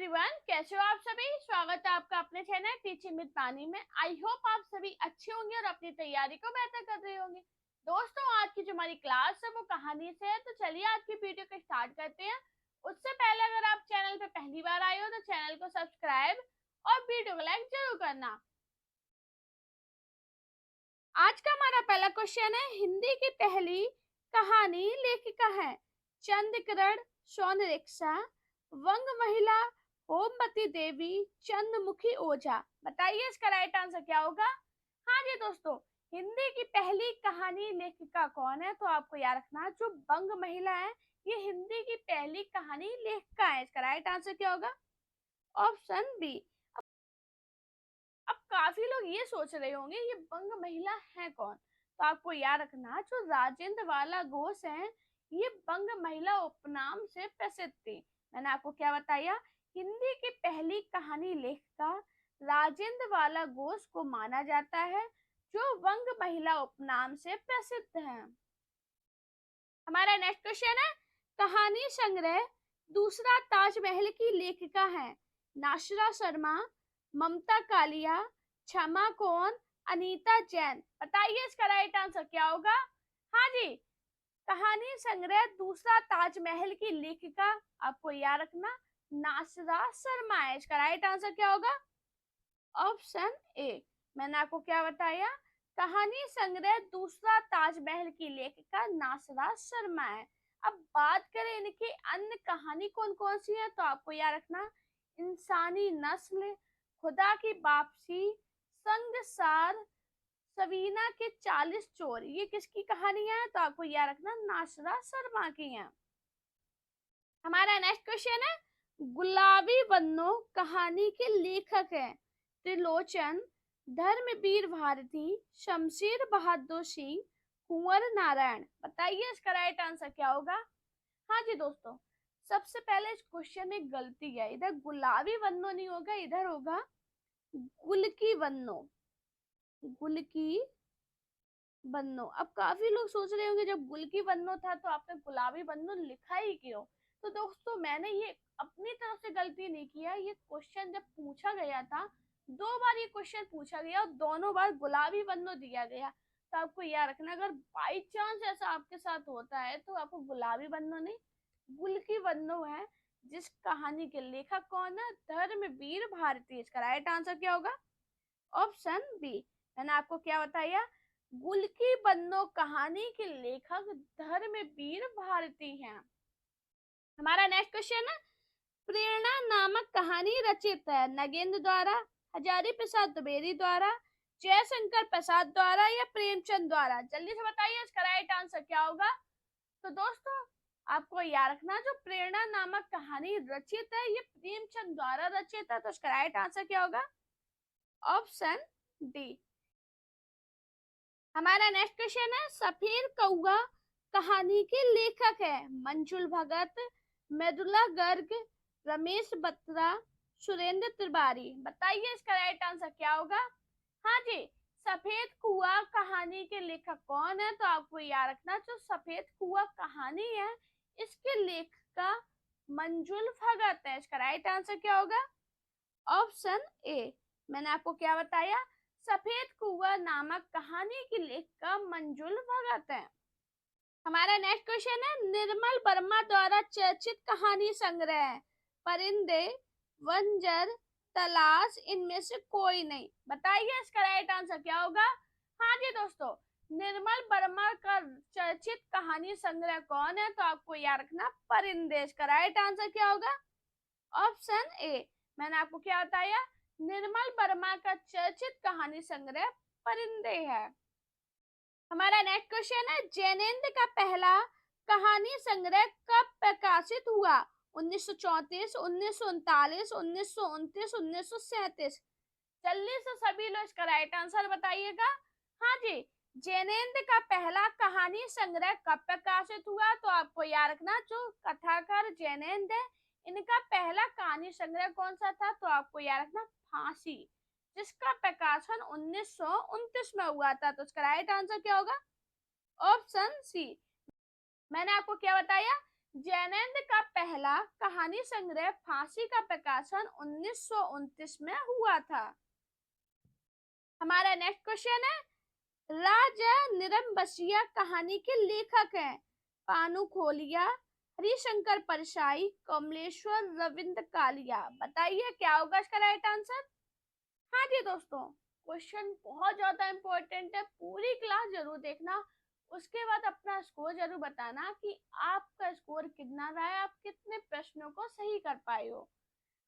Everyone, कैसे हो आप सभी। स्वागत है आपका अपने चैनल टीचिंग विद पानी में। आई होप आप सभी अच्छे होंगे और अपनी तैयारी को बेहतर कर रहे होंगे। दोस्तों, आज की जो हमारी क्लास है वो कहानी से है, तो चलिए आज की वीडियो को स्टार्ट करते हैं। उससे पहले अगर आप चैनल पे पहली बार आए हो तो चैनल को सब्सक्राइब और वीडियो को लाइक जरूर करना। आज का हमारा पहला क्वेश्चन है, हिंदी की पहली कहानी लेखिका है चंद्रकिरण सोनरिक्शा, वंग महिला, ओमवती देवी, चंद्रमुखी ओझा। बताइए इसका राइट आंसर क्या होगा। हाँ जी दोस्तों, हिंदी की पहली कहानी लेखिका कौन है, तो आपको याद रखना जो वंग महिला है ये हिंदी की पहली कहानी लेखिका है। इसका राइट आंसर क्या होगा, ऑप्शन बी। अब काफी लोग ये सोच रहे होंगे ये वंग महिला है कौन, तो आपको याद रखना जो राजेंद्र वाला घोष है ये वंग महिला उपनाम से प्रसिद्ध थी। मैंने आपको क्या बताया, हिंदी की पहली कहानी लेखिका राजेंद्र वाला घोष को माना जाता है जो वंग महिला उपनाम से प्रसिद्ध है। हमारा नेक्स्ट क्वेश्चन है, कहानी संग्रह दूसरा ताजमहल की लेखिका है नाशरा शर्मा, ममता कालिया, क्षमा कौन, अनीता जैन। बताइए इसका राइट आंसर क्या होगा। हाँ जी, कहानी संग्रह दूसरा ताजमहल की लेखिका आपको याद रखना नाशरा शर्मा है। इसका राइट आंसर क्या होगा, ऑप्शन ए। मैंने आपको क्या बताया, कहानी संग्रह दूसरा ताजमहल की लेखिका नाशरा शर्मा है। अब बात करें इनकी अन्य कहानी कौन कौन सी है, तो आपको याद रखना इंसानी नस्ल, खुदा की वापसी, संगसार, सवीना के 40 चोर। ये किसकी कहानियां है, तो आपको याद रखना नाशरा शर्मा की है। हमारा नेक्स्ट क्वेश्चन है, गुलाबी बन्नो कहानी के लेखक हैं त्रिलोचन, धर्मवीर भारती, शमशेर बहादुर सिंह, कुंवर नारायण। बताइए इसका राइट आंसर क्या होगा। हाँ जी दोस्तों, सबसे पहले इस क्वेश्चन में गलती है, इधर गुलाबी बन्नो नहीं होगा, इधर होगा गुलकी बन्नो। गुलकी बन्नो। अब काफी लोग सोच रहे होंगे जब गुलकी बन्नो था तो आपने गुलाबी बन्नो लिखा ही क्यों। तो दोस्तों मैंने ये अपनी तरफ से गलती नहीं किया, ये क्वेश्चन जब पूछा गया था 2 बार ये क्वेश्चन पूछा गया और दोनों बार गुलाबी बन्नो दिया गया। तो आपको याद रखना अगर बाई चांस ऐसा आपके साथ होता है तो आपको गुलाबी बन्नो नहीं गुलकी बन्नो है। जिस कहानी के लेखक कौन है, धर्मवीर भारती। इसका राइट आंसर क्या होगा, ऑप्शन बी। मैंने आपको क्या बताया, गुलकी बन्नो कहानी के लेखक धर्मवीर भारती हैं। हमारा नेक्स्ट क्वेश्चन है, प्रेरणा नामक कहानी रचित है नगेंद्र द्वारा, हजारी प्रसाद द्विवेदी द्वारा, जयशंकर प्रसाद द्वारा या प्रेमचंद द्वारा। जल्दी से बताइए इसका राइट आंसर क्या होगा। तो दोस्तों आपको याद रखना जो प्रेरणा नामक कहानी रचित है ये प्रेमचंद द्वारा रचित है। तो इसका राइट आंसर क्या होगा, ऑप्शन डी। हमारा नेक्स्ट क्वेश्चन है, सफेद कौआ कहानी के लेखक है मंजुल भगत, मृदुला गर्ग, रमेश बत्रा, सुरेंद्र तिवारी। बताइए इसका राइट आंसर क्या होगा। हाँ जी, सफेद कुआ कहानी के लेखक कौन है, तो आपको याद रखना जो सफेद कुआ कहानी है इसके लेखिका मंजुल भगत है। इसका राइट आंसर क्या होगा, ऑप्शन ए। मैंने आपको क्या बताया, सफेद कुआ नामक कहानी की लेखिका मंजुल भगत है। हमारा नेक्स्ट क्वेश्चन है, निर्मल वर्मा द्वारा चर्चित कहानी संग्रह परिंदे, वंजर, तलाश, इनमें से कोई नहीं। बताइए इसका राइट आंसर क्या होगा। हाँ जी दोस्तों, निर्मल वर्मा का चर्चित कहानी संग्रह कौन है, तो आपको याद रखना परिंदे। इसका राइट आंसर क्या होगा, ऑप्शन ए। मैंने आपको क्या बताया, निर्मल वर्मा का चर्चित कहानी संग्रह परिंदे है। हमारा नेक्स्ट क्वेश्चन है, जैनेन्द्र का पहला कहानी संग्रह कब प्रकाशित हुआ, 1934, 1939, 1929, 1937। जल्दी से सभी लोग इसका राइट आंसर बताइएगा। हाँ जी, जैनेन्द्र का पहला कहानी संग्रह कब प्रकाशित हुआ, तो आपको याद रखना जो कथाकार जैनेन्द्र है इनका पहला कहानी संग्रह कौन सा था, तो आपको याद रखना फांसी, जिसका प्रकाशन 1929 में हुआ था। तो इसका राइट आंसर क्या होगा, ऑप्शन सी। मैंने आपको क्या बताया, जैनेन्द्र का पहला कहानी संग्रह फांसी का प्रकाशन 1929 में हुआ था। हमारा नेक्स्ट क्वेश्चन है, राजा निरंबसिया कहानी के लेखक हैं पानु खोलिया, हरिशंकर परसाई, कमलेश्वर रविंद्र कालिया। बताइए क्या होगा इसका राइट आंसर। हाँ जी दोस्तों, क्वेश्चन बहुत ज्यादा इंपॉर्टेंट है, पूरी क्लास जरूर देखना, उसके बाद अपना स्कोर जरूर बताना कि आपका स्कोर कितना रहा है, आप कितने प्रश्नों को सही कर पाए हो।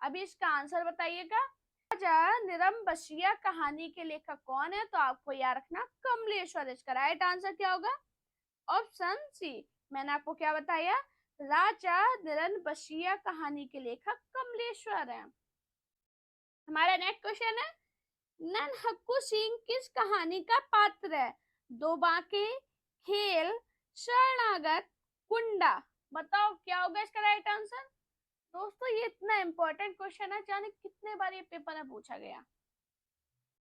अभी इसका आंसर बताइएगा। राजा निरंबसिया कहानी के लेखक कौन है, तो आपको याद रखना कमलेश्वर। इसका राइट आंसर क्या होगा, ऑप्शन सी। मैंने आपको क्या बताया, राजा निरंबसिया कहानी के लेखक कमलेश्वर है। हमारा नेक्स्ट क्वेश्चन है, नन्हक्कू सिंह किस कहानी का पात्र है, दो बांके, खेल, शरणागत, गुंडा। बताओ क्या होगा इसका राइट आंसर। दोस्तों ये इतना इंपॉर्टेंट क्वेश्चन है, जाने कितने बार ये पेपर में पूछा गया,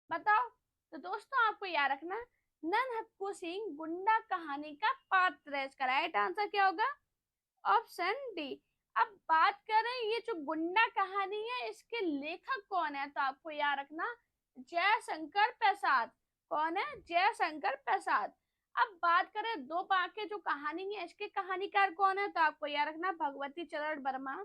बताओ। तो दोस्तों आपको याद रखना, नन्हक्कू सिंह गुंडा कहानी का पात्र है। इसका राइट आंसर क्या होगा, ऑप्शन डी। अब बात करें ये जो गुंडा कहानी है, इसके लेखक कौन है, तो आपको याद रखना जयशंकर प्रसाद। कौन है, जयशंकर प्रसाद। अब बात करें दो बांके जो कहानी है, इसके कहानीकार कौन है, तो आपको याद रखना भगवती चरण वर्मा।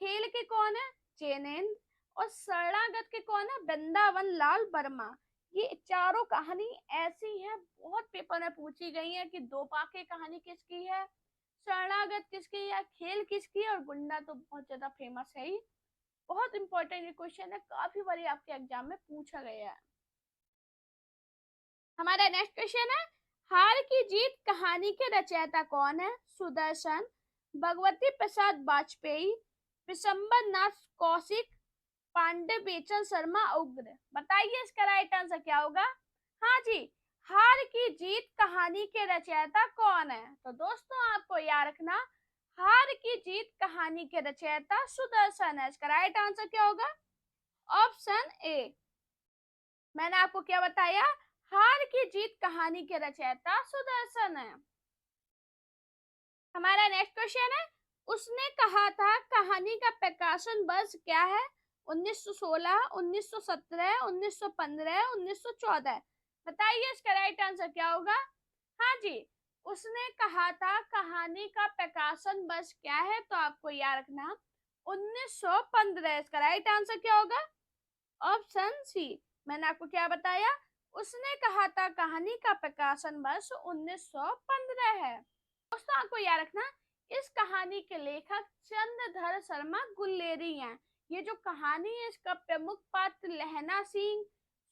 खेल के कौन है, जैनेन्द्र। और शरणागत के कौन है, वृंदावन लाल वर्मा। ये चारों कहानी ऐसी हैं, बहुत पेपर में पूछी गई है कि दो बांके कहानी किसकी है, शरणागत किसकी है, खेल किसकी है, और गुंडा तो बहुत ज्यादा फेमस है ही। बहुत इंपॉर्टेंट ये क्वेश्चन है, काफी बार आपके एग्जाम में पूछा गया है। हमारा नेक्स्ट क्वेश्चन है, हार की जीत कहानी के रचयिता कौन है, सुदर्शन, भगवती प्रसाद वाजपेयी, विशंबर नाथ कौशिक, पांडे बेचन शर्मा उग्र। बताइए इसका राइट आंसर क्या होगा। हाँ जी, हार की जीत कहानी के रचयिता कौन है, तो दोस्तों आपको याद रखना हार की जीत कहानी के रचयिता सुदर्शन है। इसका राइट आंसर क्या होगा, ऑप्शन ए। मैंने आपको क्या बताया, हार की जीत कहानी के रचयिता सुदर्शन है। हमारा नेक्स्ट क्वेश्चन है, उसने कहा था कहानी का प्रकाशन वर्ष क्या है, 1916, 1917, 1915, 1914। बताइए इसका राइट आंसर क्या होगा। हाँ जी, उसने कहा था कहानी का प्रकाशन वर्ष क्या है, तो आपको याद रखना 1915। इसका राइट आंसर क्या होगा, ऑप्शन सी। मैंने आपको क्या बताया, उसने कहा था कहानी का प्रकाशन वर्ष 1915 है। दोस्तों आपको याद रखना इस कहानी के लेखक चंद्रधर शर्मा गुल्लेरी हैं। ये जो कहानी है इसका प्रमुख पात्र लहना सिंह,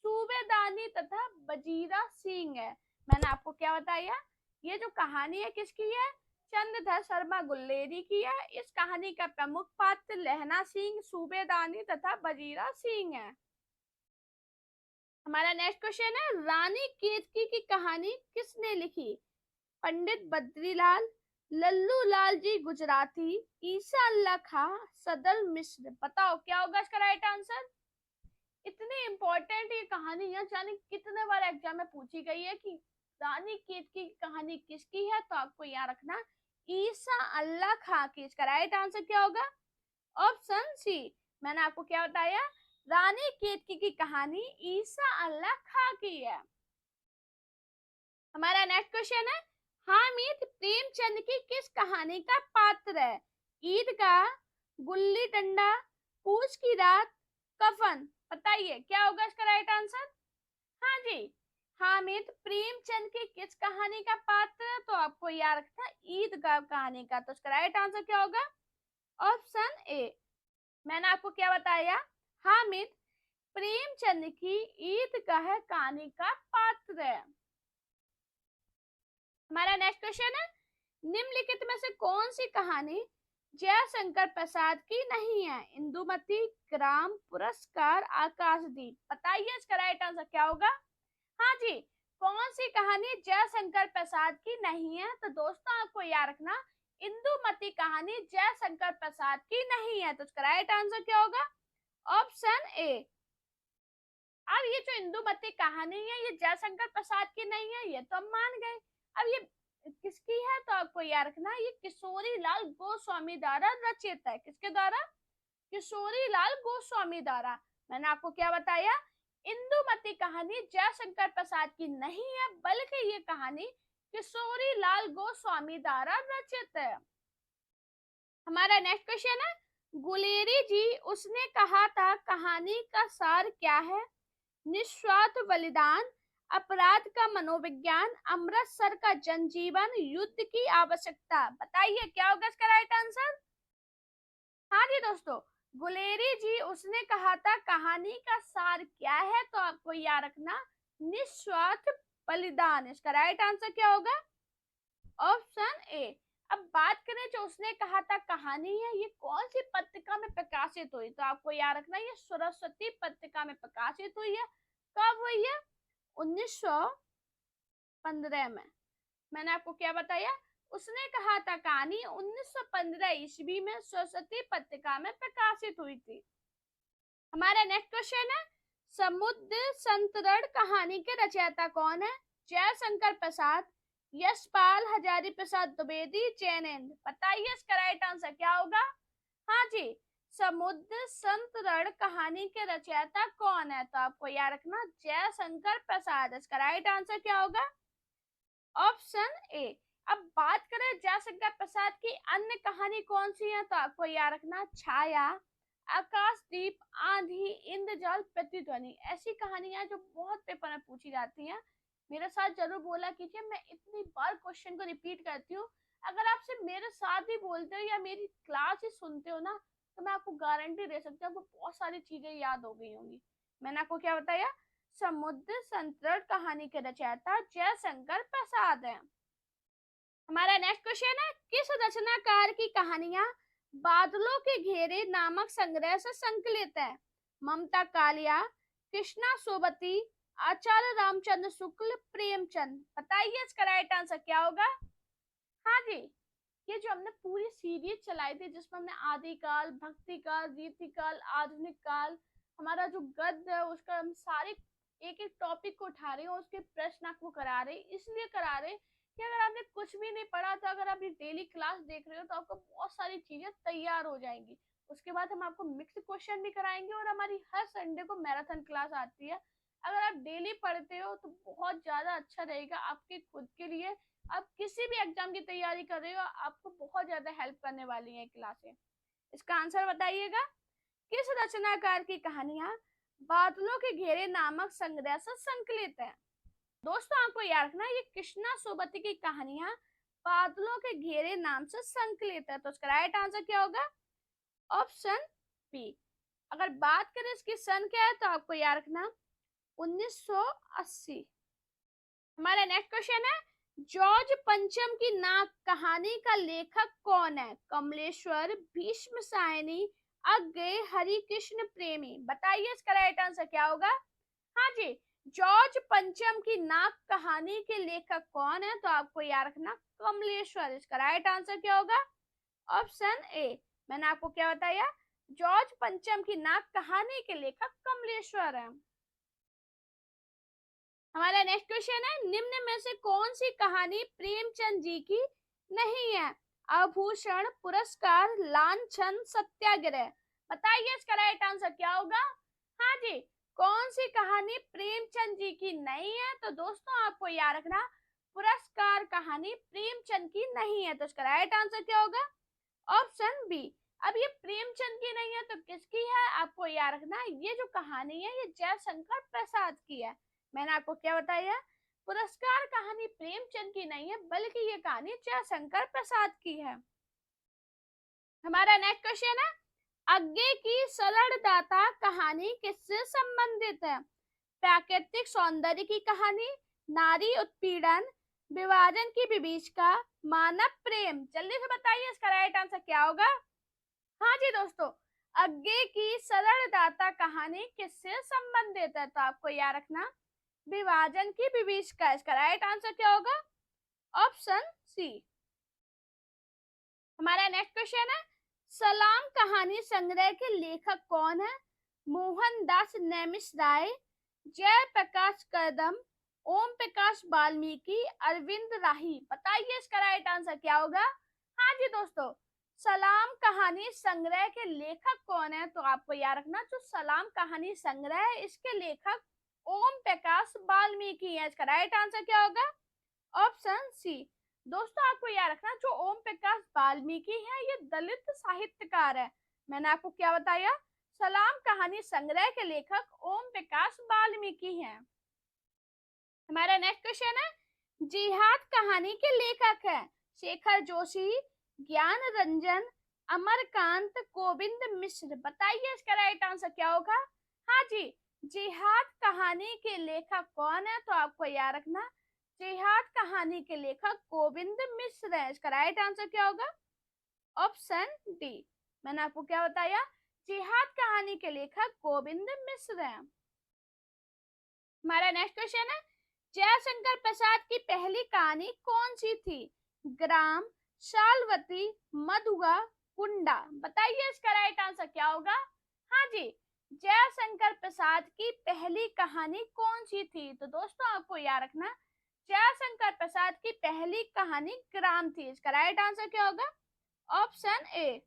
सूबेदानी तथा वजीरा सिंह है। मैंने आपको क्या बताया, ये जो कहानी है किसकी है, चंद्रधर शर्मा गुल्लेरी की है। इस कहानी का प्रमुख पात्र लहना सिंह, सूबेदानी तथा वजीरा सिंह है। हमारा नेक्स्ट क्वेश्चन है, रानी केतकी की कहानी किसने लिखी, पंडित बद्रीलाल, लल्लू लाल जी गुजराती, ईसा अल्लाह खां, सदल मिश्र। बताओ क्या होगा इसका राइट आंसर। इतनी इंपॉर्टेंट ये कहानी है, जाने कितने बार एग्जाम में पूछी गई है कि रानी केतकी की कहानी किसकी है, तो आपको याद रखना ईसा अल्लाह खां की। इसका राइट आंसर क्या होगा, ऑप्शन सी। मैंने आपको क्या बताया, रानी केतकी की कहानी ईसा अल्लाह खां की है। हमारा नेक्स्ट क्वेश्चन है, हामिद प्रेमचंद की किस कहानी का पात्र है, ईदगाह, गुल्ली डंडा, पूछ की रात, कफन। बताइए क्या होगा इसका राइट आंसर। हाँ जी, हामिद प्रेमचंद की किस कहानी का पात्र है, तो आपको याद रखना ईदगाह कहानी का। तो इसका राइट आंसर क्या होगा, ऑप्शन ए। मैंने आपको क्या बताया, हामिद प्रेमचंद की ईदगाह कहानी का पात्र है। हमारा नेक्स्ट क्वेश्चन है, निम्नलिखित में से कौन सी कहानी जयशंकर प्रसाद की नहीं है, इंदुमती, ग्राम, पुरस्कार, आकाशदीप। बताइए इसका राइट आंसर क्या होगा। हाँ जी, कौन सी कहानी जयशंकर प्रसाद की नहीं है, तो दोस्तों आपको याद रखना इंदुमती कहानी जयशंकर प्रसाद की नहीं है। तो इसका राइट आंसर क्या होगा, ऑप्शन ए। अब ये जो इंदुमती कहानी है ये जयशंकर प्रसाद की नहीं है, ये तो हम मान गए। अब ये किसकी है? तो आपको याद रखना ये किशोरी लाल गोस्वामी द्वारा रचित है। किसके द्वारा? किशोरी लाल गोस्वामी द्वारा। मैंने आपको क्या बताया? इंदुमती कहानी जयशंकर प्रसाद की नहीं है, बल्कि ये कहानी किशोरी लाल गोस्वामी द्वारा रचित है। हमारा नेक्स्ट क्वेश्चन है, गुलेरी जी उसने कहा था कहानी का सार क्या है? निस्वार्थ बलिदान, अपराध का मनोविज्ञान, अमृतसर का जनजीवन, युद्ध की आवश्यकता। बताइए क्या होगा इसका राइट आंसर? हाँ जी दोस्तों, गुलेरी जी उसने कहा था कहानी का सार क्या है? तो आपको याद रखना निस्वार्थ बलिदान। इसका राइट आंसर क्या होगा? Option A. अब बात करें जो उसने कहा था कहानी है, ये कौन सी पत्रिका में प्रकाशित हुई? तो आपको याद रखना ये सरस्वती पत्रिका में प्रकाशित हुई है। कब हुई है? 1915 में। मैंने आपको क्या बताया? उसने कहा था कहानी 1915 ईस्वी में सरस्वती पत्रिका में प्रकाशित हुई थी। हमारा नेक्स्ट क्वेश्चन है, समुद्र संतरण कहानी के रचयिता कौन है? जयशंकर प्रसाद, यशपाल, हजारी प्रसाद द्विवेदी, जैनेन्द्र। बताइए इसका राइट आंसर क्या होगा? हाँ जी, समुद्र संतरण कहानी के रचयिता कौन है? तो आपको याद रखना जयशंकर प्रसाद। इसका राइट आंसर क्या होगा? Option A. अब बात करें जयशंकर प्रसाद की अन्य कहानी कौन सी है? तो आपको याद रखना छाया, आकाशदीप, आंधी, इंद्रजाल, प्रतिध्वनि। ऐसी कहानियां जो बहुत पेपर में पूछी जाती हैं। मेरे साथ जरूर बोला कीजिए, मैं इतनी बार क्वेश्चन को रिपीट करती हूँ। अगर आप सिर्फ मेरे साथ ही बोलते हो या मेरी क्लास ही सुनते हो ना, तो मैं आपको गारंटी दे सकती हूँ आपको बहुत सारी चीजें याद हो गई होंगी। मैंने आपको क्या बताया? समुद्र संतरण कहानी के रचयिता जयशंकर प्रसाद है। हमारा नेक्स्ट क्वेश्चन है, किस रचनाकार की कहानियां बादलों के घेरे नामक संग्रह से संकलित है? ममता कालिया, कृष्णा सोबती, आचार्य रामचंद्र शुक्ल, प्रेमचंद। बताइए इसका राइट आंसर क्या होगा? हाँ जी, ये जो हमने पूरी सीरीज चलाई थी जिसमें हमने आदिकाल, भक्ति काल, रीति काल, आधुनिक काल, हमारा जो गद्य है उसका हम सारे एक एक टॉपिक को उठा रहे हैं और उसके प्रश्न आपको करा रहे हैं। इसलिए करा रहे हैं कि अगर आपने कुछ भी नहीं पढ़ा तो अगर आप ये डेली क्लास देख रहे हो तो आपको बहुत सारी चीजें तैयार हो जाएंगी। उसके बाद हम आपको मिक्स क्वेश्चन भी कराएंगे और हमारी हर संडे को मैराथन क्लास आती है। अगर आप डेली पढ़ते हो तो बहुत ज्यादा अच्छा रहेगा आपके खुद के लिए। आप किसी भी एग्जाम की तैयारी कर रहे हो, आपको बहुत ज्यादा हेल्प करने वाली है क्लासें। इसका आंसर बताइएगा, किस रचनाकार की कहानियां बादलों के घेरे नामक संग्रह से संकलित है? दोस्तों आपको याद रखना ये कृष्णा सोबती की कहानियां बादलों के घेरे नाम से संकलित है। तो इसका राइट आंसर क्या होगा? Option B. अगर बात करें इसकी सन क्या है तो आपको याद रखना 1980। हमारा नेक्स्ट क्वेश्चन है, जॉर्ज पंचम की नाक कहानी का लेखक कौन है? कमलेश्वर, भीष्म सायनी, अज्ञे, हरि कृष्ण प्रेमी। बताइए इसका राइट आंसर क्या होगा? हाँ जी, जॉर्ज पंचम की नाक कहानी के लेखक कौन है? तो आपको याद रखना कमलेश्वर। इसका राइट आंसर क्या होगा? Option A. मैंने आपको क्या बताया? जॉर्ज पंचम की नाक कहानी के लेखक कमलेश्वर है। हमारा नेक्स्ट क्वेश्चन है, निम्न में से कौन सी कहानी प्रेमचंद जी की नहीं है? आभूषण, पुरस्कार, लांछन, सत्याग्रह। बताइए इसका राइट आंसर क्या होगा? हाँ जी, कौन सी कहानी प्रेमचंद जी की नहीं है? तो दोस्तों आपको याद रखना पुरस्कार कहानी प्रेमचंद की नहीं है। तो इसका राइट आंसर क्या होगा? Option B. अब ये प्रेमचंद की नहीं है तो किसकी है? आपको याद रखना ये जो कहानी है ये जयशंकर प्रसाद की है। मैंने आपको क्या बताया? पुरस्कार कहानी प्रेमचंद की नहीं है बल्कि ये कहानी जयशंकर प्रसाद की है। हमारा नेक्स्ट क्वेश्चन है, अज्ञे की सरलदाता कहानी किससे संबंधित है? प्राकृतिक सौंदर्य की कहानी, नारी उत्पीड़न, विभाजन की विभीषिका, मानव प्रेम। जल्दी से बताइए इसका राइट आंसर क्या होगा? हाँ जी दोस्तों, अज्ञे की सरलदाता कहानी किससे संबंधित है? तो आपको याद रखना विभाजन की विभीषिका। इसका राइट आंसर क्या होगा? Option C. हमारा नेक्स्ट क्वेश्चन है, सलाम कहानी संग्रह के लेखक कौन है? मोहनदास नेमिष राय, जयप्रकाश कदम, ओम प्रकाश वाल्मीकि, अरविंद राही। बताइए इसका राइट आंसर क्या होगा। हाँ जी दोस्तों, सलाम कहानी संग्रह के लेखक कौन है, तो आपको याद रखना जो सलाम कहानी संग्रह है इसके लेखक ओम प्रकाश वाल्मीकि है। इसका राइट आंसर क्या होगा। Option C. दोस्तों आपको याद रखना जो ओम प्रकाश वाल्मीकि है ये दलित साहित्यकार है। मैंने आपको क्या बताया, सलाम कहानी संग्रह के लेखक ओम प्रकाश वाल्मीकि हैं। हमारा नेक्स्ट क्वेश्चन है, जिहाद कहानी के लेखक है शेखर जोशी, ज्ञान रंजन, अमरकांत, गोविंद मिश्र। बताइए इसका राइट आंसर क्या होगा। हाँ जी, जिहाद कहानी के लेखक कौन है, तो आपको याद रखना जिहाद कहानी के लेखक गोविंद मिश्र है। इसका राइट आंसर क्या होगा। Option D. मैंने आपको क्या बताया, जिहाद कहानी के लेखक गोविंद मिश्र है। हमारा नेक्स्ट क्वेश्चन है, जयशंकर प्रसाद की पहली कहानी कौन सी थी। ग्राम, शालवती, मधुआ, कुंडा। बताइए इसका राइट आंसर क्या होगा। हाँ जी, जयशंकर प्रसाद की पहली कहानी कौन सी थी, तो दोस्तों आपको याद रखना जयशंकर प्रसाद की पहली कहानी ग्राम थी। इसका राइट आंसर क्या होगा। Option A.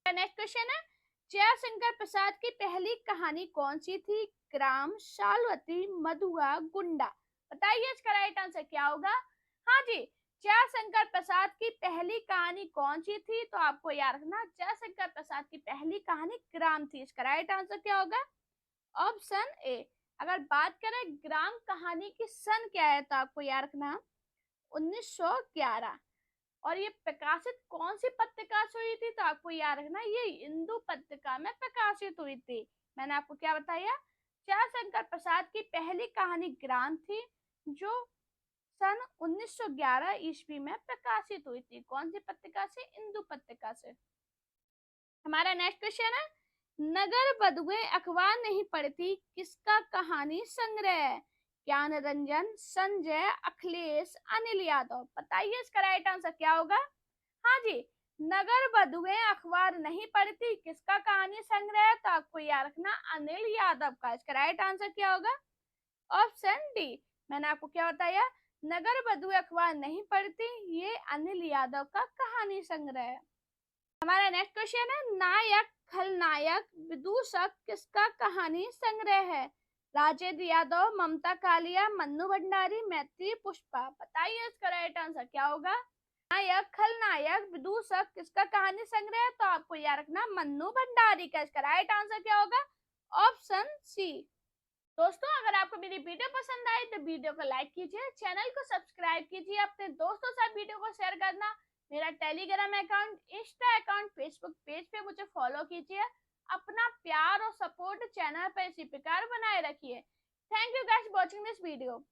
नेक्स्ट क्वेश्चन है, जयशंकर प्रसाद की पहली कहानी कौन सी थी। ग्राम, शालवती, मधुआ, गुंडा। बताइए इसका राइट आंसर क्या होगा। हाँ जी, जयशंकर प्रसाद की पहली कहानी कौन सी थी, तो आपको याद रखना जयशंकर प्रसाद की पहली कहानी ग्राम थी। इसका राइट आंसर क्या होगा। Option A. अगर बात करें ग्राम कहानी की सन क्या है, तो आपको याद रखना 1911। और ये प्रकाशित कौन सी पत्रिका से हुई थी, तो आपको याद रखना ये हिंदू पत्रिका में प्रकाशित हुई थी। मैंने आपको क्या बताया, जयशंकर प्रसाद की पहली कहानी ग्राम थी जो सन 1911 ईस्वी में प्रकाशित हुई थी। कौन सी पत्रिका से, हिंदू पत्रिका से। हमारा नेक्स्ट क्वेश्चन है, नगर बधुए अखबार नहीं पढ़ती किसका कहानी संग्रह है। ज्ञान रंजन, संजय, अखिलेश, अनिल यादव। बताइए इसका राइट आंसर क्या होगा। हाँ जी, नगर बधुए अखबार नहीं पढ़ती किसका कहानी संग्रह है, तो आपको याद रखना अनिल यादव का। इसका राइट आंसर क्या होगा। Option D. मैंने आपको क्या बताया, नगर बधुए अखबार नहीं पढ़ती ये अनिल यादव का कहानी संग्रह है। हमारा नेक्स्ट क्वेश्चन है, नायक, खलनायक, विदूषक किसका कहानी संग्रह है। राजेंद्र यादव, ममता कालिया, मन्नू भंडारी, मैत्री पुष्पा। बताइए इसका राइट आंसर क्या होगा। नायक, खलनायक, विदूषक किसका कहानी संग्रह है, तो आपको याद रखना मन्नू भंडारी का। इसका राइट आंसर क्या होगा। Option C. दोस्तों अगर आपको मेरी वीडियो पसंद आई तो वीडियो को लाइक कीजिए, चैनल को सब्सक्राइब कीजिए, अपने दोस्तों से वीडियो को शेयर करना। मेरा Telegram account, Insta account, Facebook page पे मुझे फॉलो कीजिए। अपना प्यार और सपोर्ट चैनल पर इसी प्रकार बनाए रखिए। Thank you guys watching this video.